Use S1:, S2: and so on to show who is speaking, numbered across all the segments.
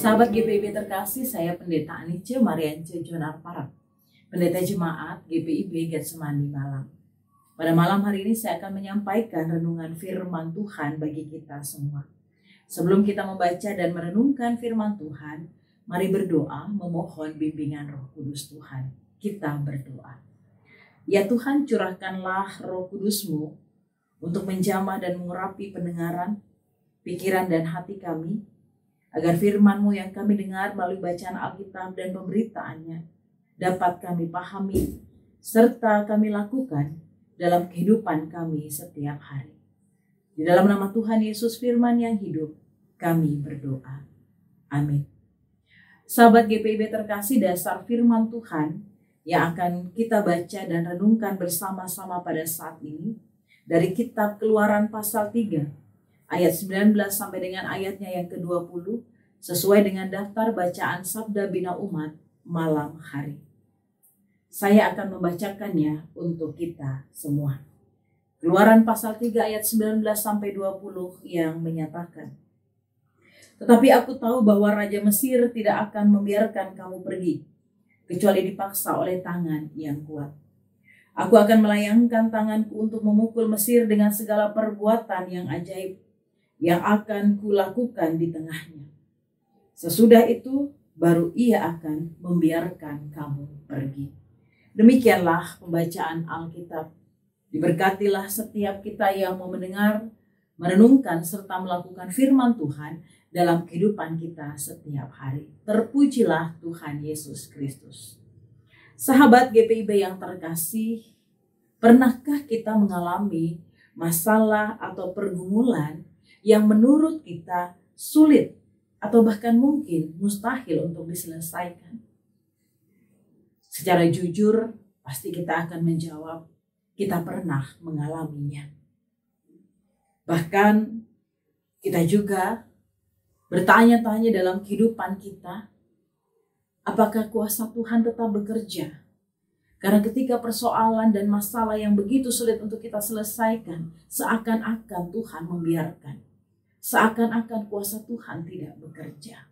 S1: Sahabat GPIB terkasih, saya Pendeta Anice Mariance Jonar Parang, Pendeta Jemaat GPIB Getsemani Malang. Pada malam hari ini saya akan menyampaikan renungan firman Tuhan bagi kita semua. Sebelum kita membaca dan merenungkan firman Tuhan, mari berdoa memohon bimbingan Roh Kudus Tuhan. Kita berdoa. Ya Tuhan, curahkanlah Roh Kudus-Mu untuk menjamah dan mengurapi pendengaran, pikiran dan hati kami, agar firman-Mu yang kami dengar melalui bacaan Alkitab dan pemberitaannya dapat kami pahami serta kami lakukan dalam kehidupan kami setiap hari. Di dalam nama Tuhan Yesus firman yang hidup, kami berdoa. Amin. Sahabat GPIB terkasih, dasar firman Tuhan yang akan kita baca dan renungkan bersama-sama pada saat ini dari kitab Keluaran pasal 3. Ayat 19 sampai dengan ayatnya yang ke-20 sesuai dengan daftar bacaan Sabda Bina Umat malam hari. Saya akan membacakannya untuk kita semua. Keluaran pasal 3 ayat 19 sampai 20 yang menyatakan, "Tetapi aku tahu bahwa Raja Mesir tidak akan membiarkan kamu pergi, kecuali dipaksa oleh tangan yang kuat. Aku akan melayangkan tanganku untuk memukul Mesir dengan segala perbuatan yang ajaib yang akan kulakukan di tengahnya. Sesudah itu baru ia akan membiarkan kamu pergi." Demikianlah pembacaan Alkitab. Diberkatilah setiap kita yang mau mendengar, merenungkan serta melakukan firman Tuhan dalam kehidupan kita setiap hari. Terpujilah Tuhan Yesus Kristus. Sahabat GPIB yang terkasih, pernahkah kita mengalami masalah atau pergumulan yang menurut kita sulit atau bahkan mungkin mustahil untuk diselesaikan? Secara jujur, pasti kita akan menjawab, kita pernah mengalaminya. Bahkan kita juga bertanya-tanya dalam kehidupan kita, apakah kuasa Tuhan tetap bekerja? Karena ketika persoalan dan masalah yang begitu sulit untuk kita selesaikan, seakan-akan Tuhan membiarkan. Seakan-akan kuasa Tuhan tidak bekerja.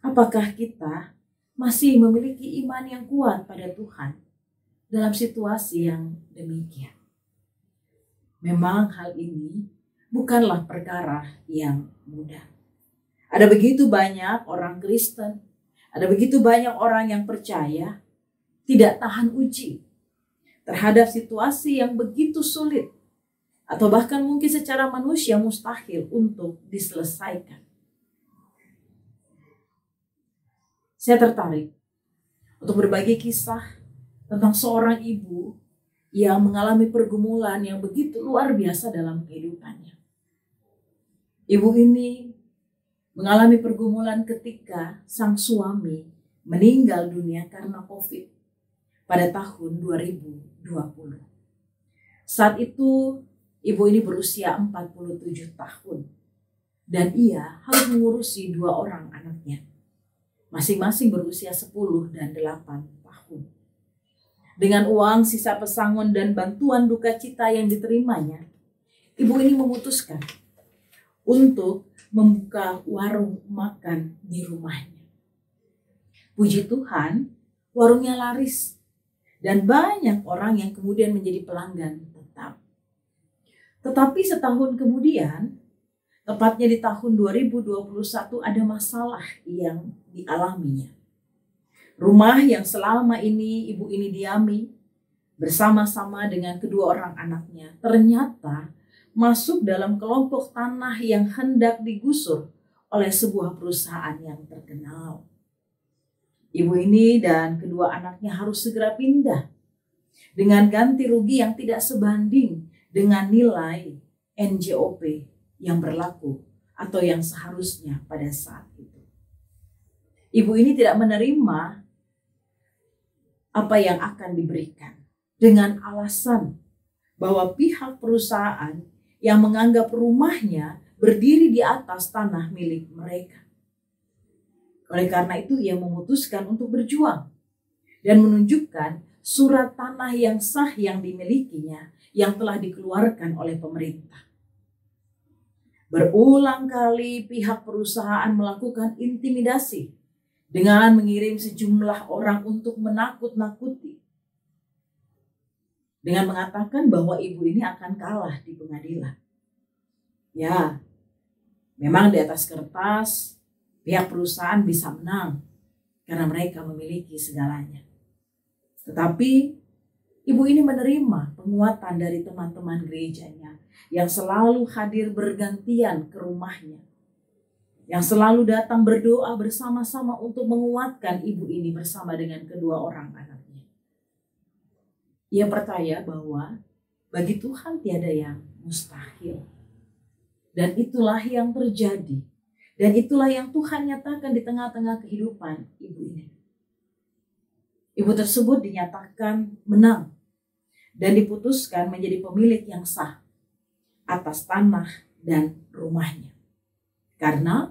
S1: Apakah kita masih memiliki iman yang kuat pada Tuhan dalam situasi yang demikian? Memang hal ini bukanlah perkara yang mudah. Ada begitu banyak orang Kristen, ada begitu banyak orang yang percaya tidak tahan uji terhadap situasi yang begitu sulit atau bahkan mungkin secara manusia mustahil untuk diselesaikan. Saya tertarik untuk berbagi kisah tentang seorang ibu yang mengalami pergumulan yang begitu luar biasa dalam kehidupannya. Ibu ini mengalami pergumulan ketika sang suami meninggal dunia karena COVID pada tahun 2020. Saat itu ibu ini berusia 47 tahun dan ia harus mengurusi 2 orang anaknya, masing-masing berusia 10 dan 8 tahun. Dengan uang sisa pesangon dan bantuan duka cita yang diterimanya, ibu ini memutuskan untuk membuka warung makan di rumahnya. Puji Tuhan, warungnya laris dan banyak orang yang kemudian menjadi pelanggan tetap. Tetapi setahun kemudian, tepatnya di tahun 2021, ada masalah yang dialaminya. Rumah yang selama ini ibu ini diami bersama-sama dengan kedua orang anaknya ternyata masuk dalam kelompok tanah yang hendak digusur oleh sebuah perusahaan yang terkenal. Ibu ini dan kedua anaknya harus segera pindah dengan ganti rugi yang tidak sebanding dengan nilai NJOP yang berlaku atau yang seharusnya pada saat itu. Ibu ini tidak menerima apa yang akan diberikan dengan alasan bahwa pihak perusahaan yang menganggap rumahnya berdiri di atas tanah milik mereka. Oleh karena itu ia memutuskan untuk berjuang dan menunjukkan surat tanah yang sah yang dimilikinya yang telah dikeluarkan oleh pemerintah. Berulang kali pihak perusahaan melakukan intimidasi dengan mengirim sejumlah orang untuk menakut-nakuti, dengan mengatakan bahwa ibu ini akan kalah di pengadilan. Ya, memang di atas kertas pihak perusahaan bisa menang karena mereka memiliki segalanya. Tetapi ibu ini menerima penguatan dari teman-teman gerejanya yang selalu hadir bergantian ke rumahnya, yang selalu datang berdoa bersama-sama untuk menguatkan ibu ini bersama dengan kedua orang anaknya. Ia percaya bahwa bagi Tuhan tiada yang mustahil. Dan itulah yang terjadi. Dan itulah yang Tuhan nyatakan di tengah-tengah kehidupan ibu ini. Ibu tersebut dinyatakan menang dan diputuskan menjadi pemilik yang sah atas tanah dan rumahnya. Karena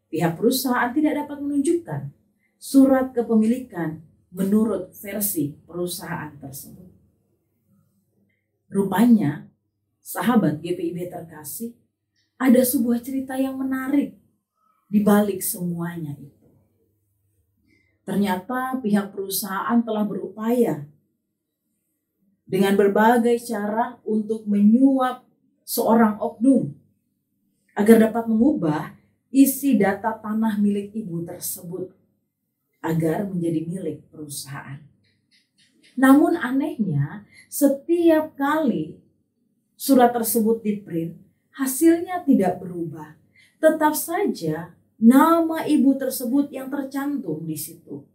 S1: pihak perusahaan tidak dapat menunjukkan surat kepemilikan menurut versi perusahaan tersebut. Rupanya, sahabat GPIB terkasih, ada sebuah cerita yang menarik di balik semuanya itu. Ternyata pihak perusahaan telah berupaya dengan berbagai cara untuk menyuap seorang oknum agar dapat mengubah isi data tanah milik ibu tersebut agar menjadi milik perusahaan. Namun anehnya, setiap kali surat tersebut di-print, hasilnya tidak berubah. Tetap saja nama ibu tersebut yang tercantum di situ.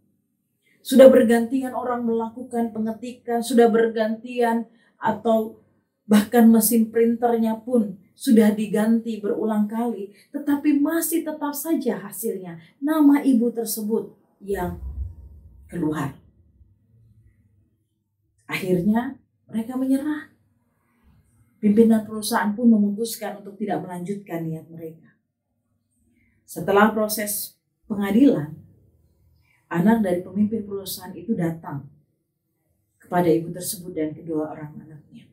S1: Sudah bergantian orang melakukan pengetikan, sudah bergantian atau bahkan mesin printernya pun sudah diganti berulang kali. Tetapi masih tetap saja hasilnya nama ibu tersebut yang keluar. Akhirnya mereka menyerah. Pimpinan perusahaan pun memutuskan untuk tidak melanjutkan niat mereka. Setelah proses pengadilan, anak dari pemimpin perusahaan itu datang kepada ibu tersebut dan kedua orang anaknya.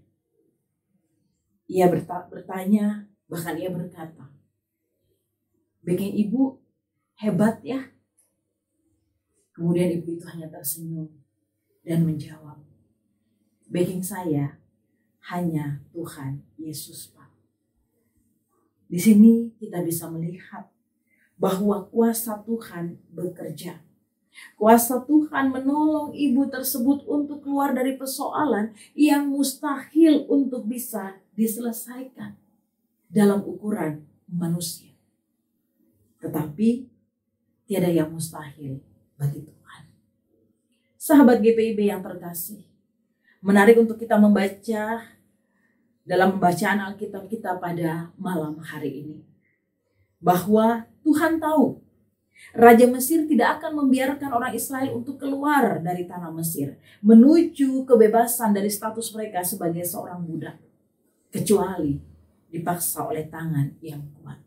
S1: Ia bertanya, bahkan ia berkata, "Bikin ibu hebat ya." Kemudian ibu itu hanya tersenyum dan menjawab, "Backing saya hanya Tuhan Yesus, Pak." Di sini kita bisa melihat bahwa kuasa Tuhan bekerja. Kuasa Tuhan menolong ibu tersebut untuk keluar dari persoalan yang mustahil untuk bisa diselesaikan dalam ukuran manusia. Tetapi tiada yang mustahil bagi Tuhan. Sahabat GPIB yang terkasih, menarik untuk kita membaca dalam pembacaan Alkitab kita pada malam hari ini. Bahwa Tuhan tahu Raja Mesir tidak akan membiarkan orang Israel untuk keluar dari tanah Mesir, menuju kebebasan dari status mereka sebagai seorang budak, kecuali dipaksa oleh tangan yang kuat.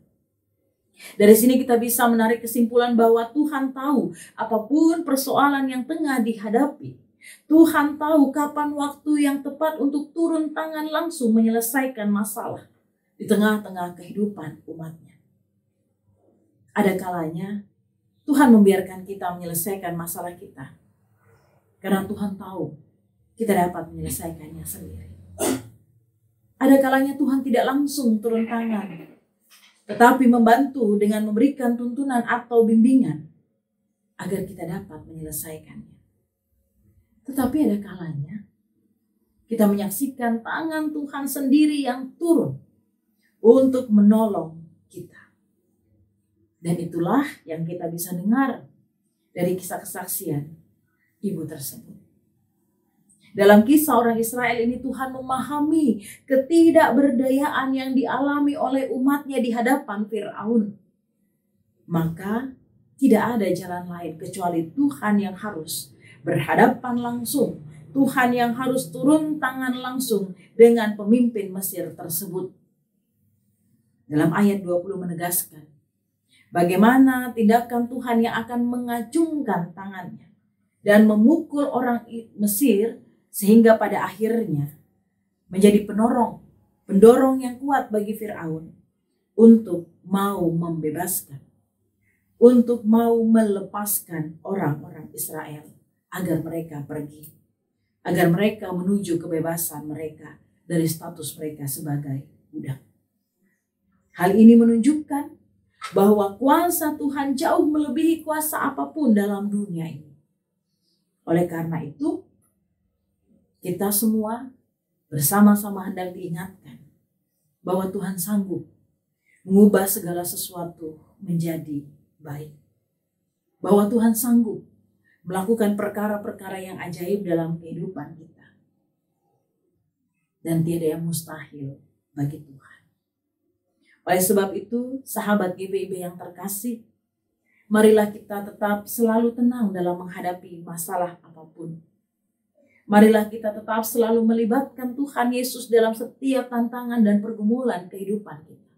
S1: Dari sini kita bisa menarik kesimpulan bahwa Tuhan tahu apapun persoalan yang tengah dihadapi, Tuhan tahu kapan waktu yang tepat untuk turun tangan langsung menyelesaikan masalah di tengah-tengah kehidupan umatnya. Ada kalanya Tuhan membiarkan kita menyelesaikan masalah kita karena Tuhan tahu kita dapat menyelesaikannya sendiri. Ada kalanya Tuhan tidak langsung turun tangan, tetapi membantu dengan memberikan tuntunan atau bimbingan agar kita dapat menyelesaikannya. Tetapi ada kalanya kita menyaksikan tangan Tuhan sendiri yang turun untuk menolong kita. Dan itulah yang kita bisa dengar dari kisah kesaksian ibu tersebut. Dalam kisah orang Israel ini, Tuhan memahami ketidakberdayaan yang dialami oleh umatnya di hadapan Fir'aun. Maka tidak ada jalan lain kecuali Tuhan yang harus berhadapan langsung. Tuhan yang harus turun tangan langsung dengan pemimpin Mesir tersebut. Dalam ayat 20 menegaskan bagaimana tindakan Tuhan yang akan mengacungkan tangannya dan memukul orang Mesir sehingga pada akhirnya menjadi pendorong yang kuat bagi Fir'aun untuk mau membebaskan, untuk mau melepaskan orang-orang Israel agar mereka pergi, agar mereka menuju kebebasan mereka dari status mereka sebagai budak. Hal ini menunjukkan bahwa kuasa Tuhan jauh melebihi kuasa apapun dalam dunia ini. Oleh karena itu, kita semua bersama-sama hendak diingatkan bahwa Tuhan sanggup mengubah segala sesuatu menjadi baik. Bahwa Tuhan sanggup melakukan perkara-perkara yang ajaib dalam kehidupan kita. Dan tiada yang mustahil bagi Tuhan. Oleh sebab itu, sahabat GPIB yang terkasih, marilah kita tetap selalu tenang dalam menghadapi masalah apapun. Marilah kita tetap selalu melibatkan Tuhan Yesus dalam setiap tantangan dan pergumulan kehidupan kita.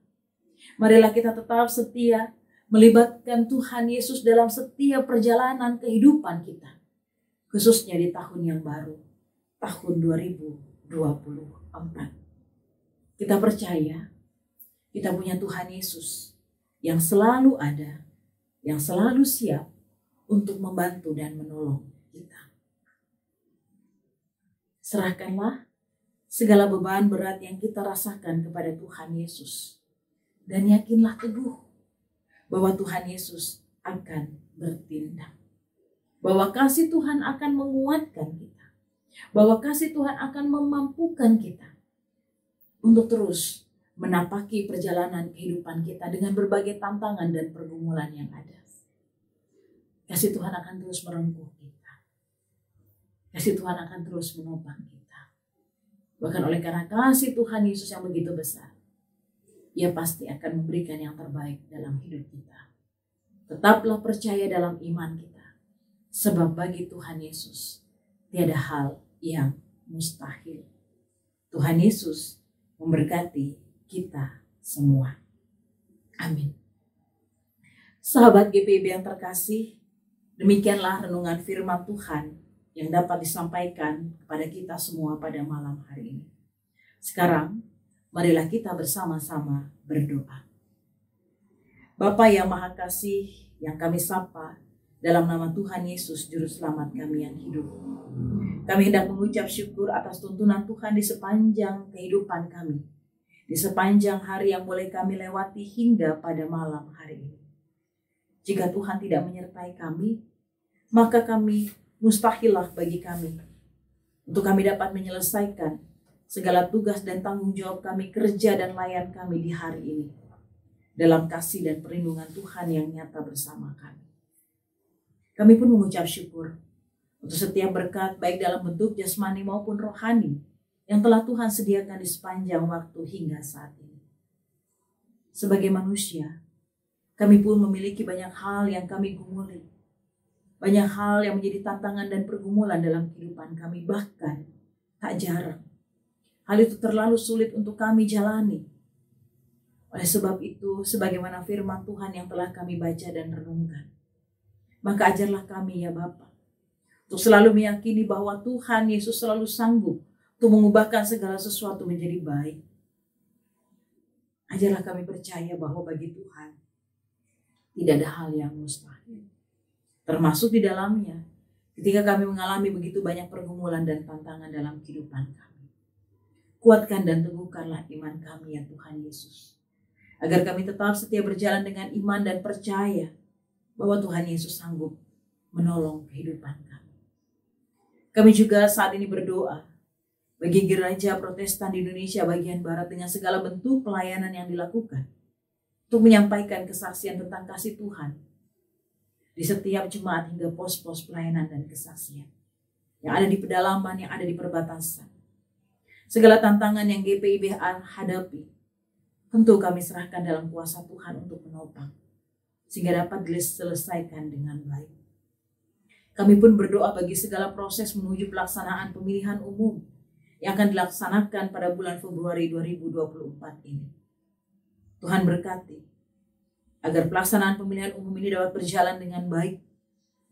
S1: Marilah kita tetap setia melibatkan Tuhan Yesus dalam setiap perjalanan kehidupan kita. Khususnya di tahun yang baru, tahun 2024. Kita percaya kita punya Tuhan Yesus yang selalu ada, yang selalu siap untuk membantu dan menolong kita. Serahkanlah segala beban berat yang kita rasakan kepada Tuhan Yesus. Dan yakinlah teguh bahwa Tuhan Yesus akan bertindak. Bahwa kasih Tuhan akan menguatkan kita. Bahwa kasih Tuhan akan memampukan kita untuk terus menapaki perjalanan kehidupan kita dengan berbagai tantangan dan pergumulan yang ada. Kasih Tuhan akan terus merengkuh kita. Kasih Tuhan akan terus menopang kita. Bahkan oleh karena kasih Tuhan Yesus yang begitu besar, Ia pasti akan memberikan yang terbaik dalam hidup kita. Tetaplah percaya dalam iman kita. Sebab bagi Tuhan Yesus, tiada hal yang mustahil. Tuhan Yesus memberkati kita semua. Amin. Sahabat GPIB yang terkasih, demikianlah renungan firman Tuhan yang dapat disampaikan kepada kita semua pada malam hari ini. Sekarang, marilah kita bersama-sama berdoa. Bapa yang Maha Kasih, yang kami sapa dalam nama Tuhan Yesus, Juru Selamat kami yang hidup. Kami hendak mengucap syukur atas tuntunan Tuhan di sepanjang kehidupan kami. Di sepanjang hari yang boleh kami lewati hingga pada malam hari ini. Jika Tuhan tidak menyertai kami, maka kami mustahillah bagi kami untuk kami dapat menyelesaikan segala tugas dan tanggung jawab kami, kerja dan layan kami di hari ini dalam kasih dan perlindungan Tuhan yang nyata bersama kami. Kami pun mengucap syukur untuk setiap berkat baik dalam bentuk jasmani maupun rohani yang telah Tuhan sediakan di sepanjang waktu hingga saat ini. Sebagai manusia, kami pun memiliki banyak hal yang kami gumuli. Banyak hal yang menjadi tantangan dan pergumulan dalam kehidupan kami. Bahkan tak jarang hal itu terlalu sulit untuk kami jalani. Oleh sebab itu, sebagaimana firman Tuhan yang telah kami baca dan renungkan, maka ajarlah kami ya Bapa, untuk selalu meyakini bahwa Tuhan Yesus selalu sanggup untuk mengubahkan segala sesuatu menjadi baik. Ajarlah kami percaya bahwa bagi Tuhan tidak ada hal yang mustahil. Termasuk di dalamnya ketika kami mengalami begitu banyak pergumulan dan tantangan dalam kehidupan kami. Kuatkan dan teguhkanlah iman kami ya Tuhan Yesus. Agar kami tetap setia berjalan dengan iman dan percaya bahwa Tuhan Yesus sanggup menolong kehidupan kami. Kami juga saat ini berdoa bagi gereja Protestan di Indonesia bagian Barat dengan segala bentuk pelayanan yang dilakukan untuk menyampaikan kesaksian tentang kasih Tuhan di setiap jemaat hingga pos-pos pelayanan dan kesaksian yang ada di pedalaman, yang ada di perbatasan. Segala tantangan yang GPIB hadapi, tentu kami serahkan dalam kuasa Tuhan untuk menopang, sehingga dapat diselesaikan dengan baik. Kami pun berdoa bagi segala proses menuju pelaksanaan pemilihan umum yang akan dilaksanakan pada bulan Februari 2024 ini. Tuhan berkati agar pelaksanaan pemilihan umum ini dapat berjalan dengan baik,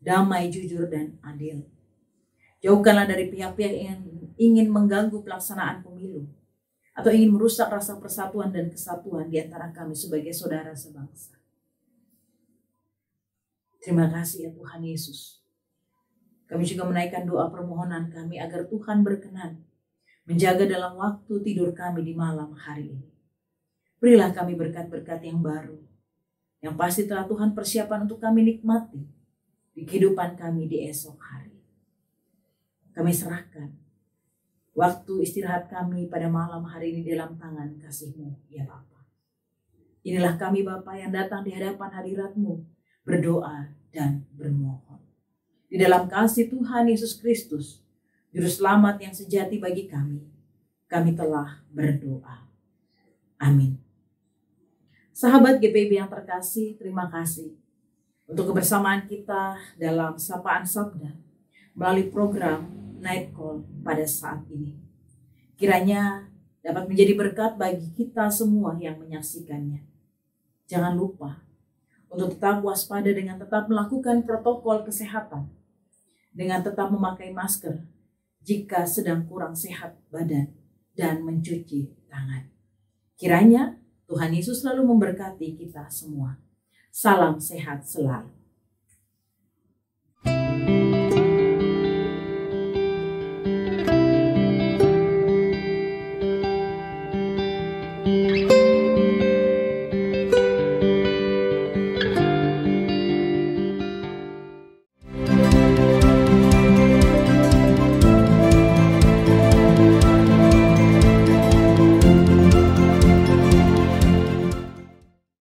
S1: damai, jujur, dan adil. Jauhkanlah dari pihak-pihak yang ingin mengganggu pelaksanaan pemilu, atau ingin merusak rasa persatuan dan kesatuan di antara kami sebagai saudara sebangsa. Terima kasih ya Tuhan Yesus. Kami juga menaikkan doa permohonan kami agar Tuhan berkenan menjaga dalam waktu tidur kami di malam hari ini. Berilah kami berkat-berkat yang baru, yang pasti telah Tuhan persiapan untuk kami nikmati di kehidupan kami di esok hari. Kami serahkan waktu istirahat kami pada malam hari ini dalam tangan kasih-Mu, ya Bapa. Inilah kami Bapa yang datang di hadapan hadirat-Mu, berdoa dan bermohon. Di dalam kasih Tuhan Yesus Kristus, Juru Selamat yang sejati bagi kami telah berdoa. Amin. Sahabat GPIB yang terkasih, terima kasih untuk kebersamaan kita dalam Sapaan Sabda melalui program Night Call pada saat ini. Kiranya dapat menjadi berkat bagi kita semua yang menyaksikannya. Jangan lupa untuk tetap waspada dengan tetap melakukan protokol kesehatan, dengan tetap memakai masker jika sedang kurang sehat badan, dan mencuci tangan. Kiranya Tuhan Yesus selalu memberkati kita semua. Salam sehat selalu.